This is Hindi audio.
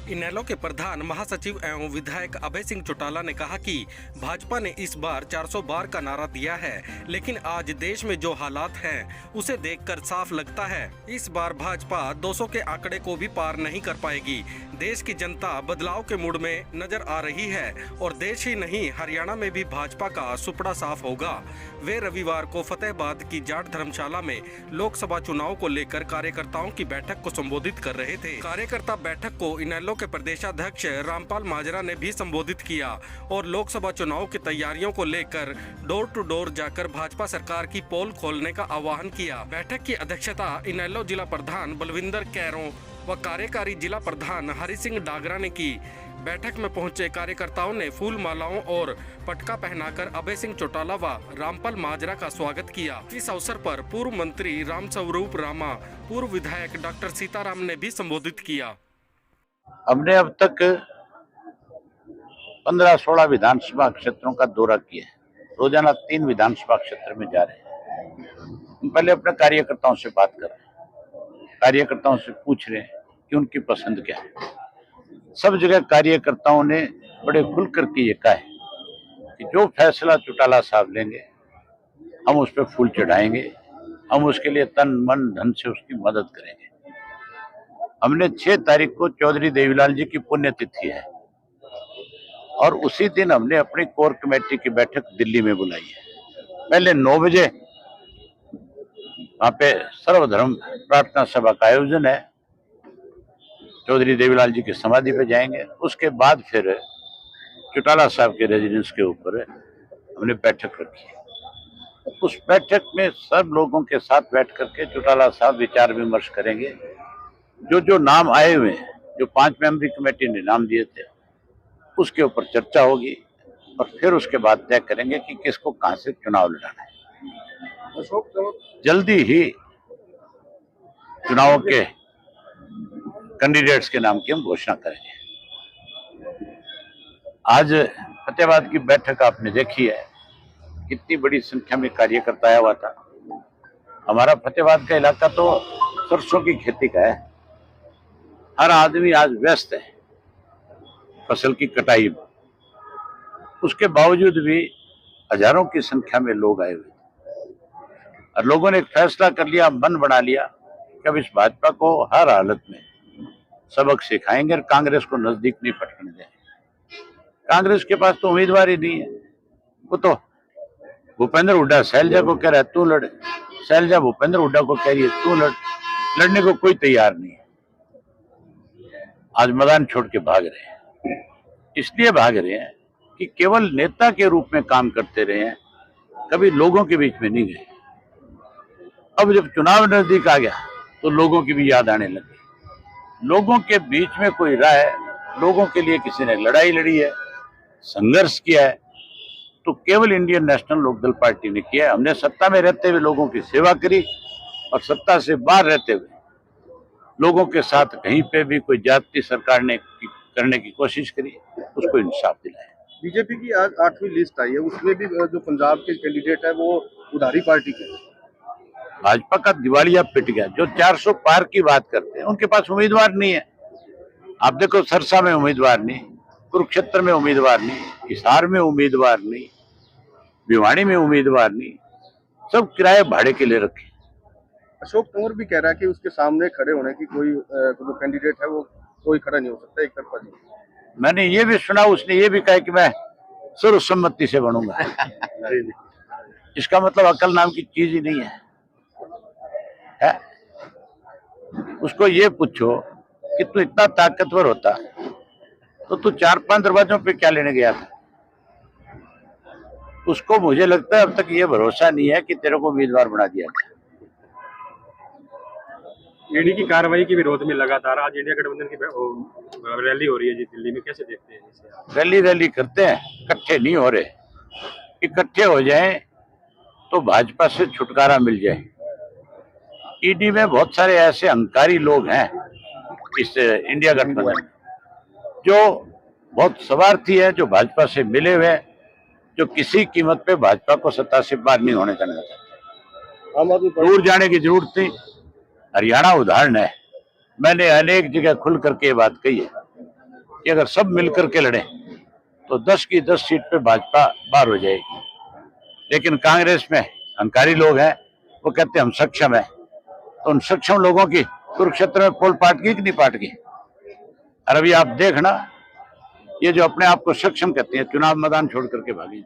इनेलो के प्रधान महासचिव एवं विधायक अभय सिंह चौटाला ने कहा कि भाजपा ने इस बार 400 बार का नारा दिया है, लेकिन आज देश में जो हालात हैं उसे देखकर साफ लगता है इस बार भाजपा 200 के आंकड़े को भी पार नहीं कर पाएगी। देश की जनता बदलाव के मूड में नजर आ रही है और देश ही नहीं हरियाणा में भी भाजपा का सुपड़ा साफ होगा। वे रविवार को फतेहाबाद की जाट धर्मशाला में लोकसभा चुनाव को लेकर कार्यकर्ताओं की बैठक को संबोधित कर रहे थे। कार्यकर्ता बैठक को इनेलो के प्रदेशाध्यक्ष रामपाल माजरा ने भी संबोधित किया और लोकसभा चुनाव की तैयारियों को लेकर डोर टू डोर जाकर भाजपा सरकार की पोल खोलने का आह्वान किया। बैठक की अध्यक्षता इनेलो जिला प्रधान बलविंदर कैरों व कार्यकारी जिला प्रधान हरि सिंह डागरा ने की। बैठक में पहुंचे कार्यकर्ताओं ने फूल मालाओं और पटका पहनाकर अभय सिंह चौटाला व रामपाल माजरा का स्वागत किया। इस अवसर पर पूर्व मंत्री राम स्वरूप रामा, पूर्व विधायक डॉक्टर सीताराम ने भी संबोधित किया। हमने अब तक 15-16 विधानसभा क्षेत्रों का दौरा किया है। रोजाना 3 विधानसभा क्षेत्र में जा रहे हैं। हम पहले अपने कार्यकर्ताओं से बात कर रहे हैं, कार्यकर्ताओं से पूछ रहे हैं कि उनकी पसंद क्या है। सब जगह कार्यकर्ताओं ने बड़े खुल करके ये कहा है कि जो फैसला चौटाला साहब लेंगे हम उस पर फूल चढ़ाएंगे, हम उसके लिए तन मन धन से उसकी मदद करेंगे। हमने 6 तारीख को चौधरी देवीलाल जी की पुण्यतिथि है और उसी दिन हमने अपनी कोर कमेटी की बैठक दिल्ली में बुलाई है। पहले 9 बजे वहां पे सर्वधर्म प्रार्थना सभा का आयोजन है, चौधरी देवीलाल जी की समाधि पे जाएंगे। उसके बाद फिर चौटाला साहब के रेजिडेंस के ऊपर हमने बैठक रखी। उस बैठक में सब लोगों के साथ बैठ करके चौटाला साहब विचार विमर्श करेंगे। जो नाम आए हुए हैं, जो 5 मेंबरी कमेटी ने नाम दिए थे, उसके ऊपर चर्चा होगी और फिर उसके बाद तय करेंगे कि किसको कहां से चुनाव लड़ाना है। जल्दी ही चुनाव के कैंडिडेट्स के नाम की हम घोषणा करेंगे। आज फतेहाबाद की बैठक आपने देखी है, कितनी बड़ी संख्या में कार्यकर्ता आया हुआ था। हमारा फतेहाबाद का इलाका तो सरसों की खेती का है। हर आदमी आज व्यस्त है फसल की कटाई में। उसके बावजूद भी हजारों की संख्या में लोग आए हुए थे और लोगों ने एक फैसला कर लिया, मन बना लिया कि अब इस भाजपा को हर हालत में सबक सिखाएंगे और कांग्रेस को नजदीक नहीं फटकने देंगे। कांग्रेस के पास तो उम्मीदवार ही नहीं है। वो तो भूपेंद्र हुड्डा शैलजा को कह रहा है तू लड़, शैलजा भूपेंद्र हुड्डा को कह रही है तू लड़। लड़ने को कोई तैयार नहीं है। आज मैदान छोड़ के भाग रहे हैं। इसलिए भाग रहे हैं कि केवल नेता के रूप में काम करते रहे हैं, कभी लोगों के बीच में नहीं गए। अब जब चुनाव नजदीक आ गया तो लोगों की भी याद आने लगी। लोगों के बीच में कोई रहा है, लोगों के लिए किसी ने लड़ाई लड़ी है, संघर्ष किया है, तो केवल इंडियन नेशनल लोकदल पार्टी ने किया है। हमने सत्ता में रहते हुए लोगों की सेवा करी और सत्ता से बाहर रहते हुए लोगों के साथ कहीं पे भी कोई जाति सरकार ने करने की कोशिश करी, उसको इंसाफ दिलाया। बीजेपी की आज 8वीं लिस्ट आई है, उसमें भी जो पंजाब के कैंडिडेट है वो उधारी पार्टी के। भाजपा का दिवालिया पिट गया। जो 400 पार की बात करते हैं उनके पास उम्मीदवार नहीं है। आप देखो, सरसा में उम्मीदवार नहीं, कुरुक्षेत्र में उम्मीदवार नहीं, हिसार में उम्मीदवार नहीं, भिवाड़ी में उम्मीदवार नहीं, सब किराए भाड़े के लिए रखे। अशोक तंवर भी कह रहा है कि उसके सामने खड़े होने की कोई जो कैंडिडेट है वो कोई खड़ा नहीं हो सकता, एक तरफा जी। मैंने ये भी सुना, उसने ये भी कहा कि मैं सर्वसम्मति से बनूंगा। इसका मतलब अकल नाम की चीज ही नहीं है? उसको ये पूछो कि तू इतना ताकतवर होता तो तू 4-5 दरवाजों पे क्या लेने गया था? उसको मुझे लगता है अब तक ये भरोसा नहीं है कि तेरे को उम्मीदवार बना दिया था। ईडी की कार्रवाई के विरोध में लगातार आज इंडिया गठबंधन की रैली हो रही है जी दिल्ली में, कैसे देखते हैं इसे? रैली करते हैं, इकट्ठे नहीं हो रहे। इकट्ठे हो जाएं तो भाजपा से छुटकारा मिल जाए। ईडी में बहुत सारे ऐसे अहंकारी लोग हैं इस इंडिया गठबंधन में, जो बहुत स्वार्थी है, जो भाजपा से मिले हुए हैं, जो किसी कीमत पे भाजपा को सत्ता से बाहर नहीं होने देना चाहते। दूर जाने की जरूरत नहीं। हरियाणा उदाहरण है। मैंने अनेक जगह खुल करके ये बात कही है कि अगर सब मिलकर के लड़े तो 10 की 10 सीट पे भाजपा बाहर हो जाएगी। लेकिन कांग्रेस में अहंकारी लोग हैं, वो कहते हैं हम सक्षम है, तो उन सक्षम लोगों की कुरुक्षेत्र में पोल पाट गई कि नहीं पाट गई। और अभी आप देखना, ये जो अपने आप को सक्षम कहते हैं चुनाव मैदान छोड़ करके भागी।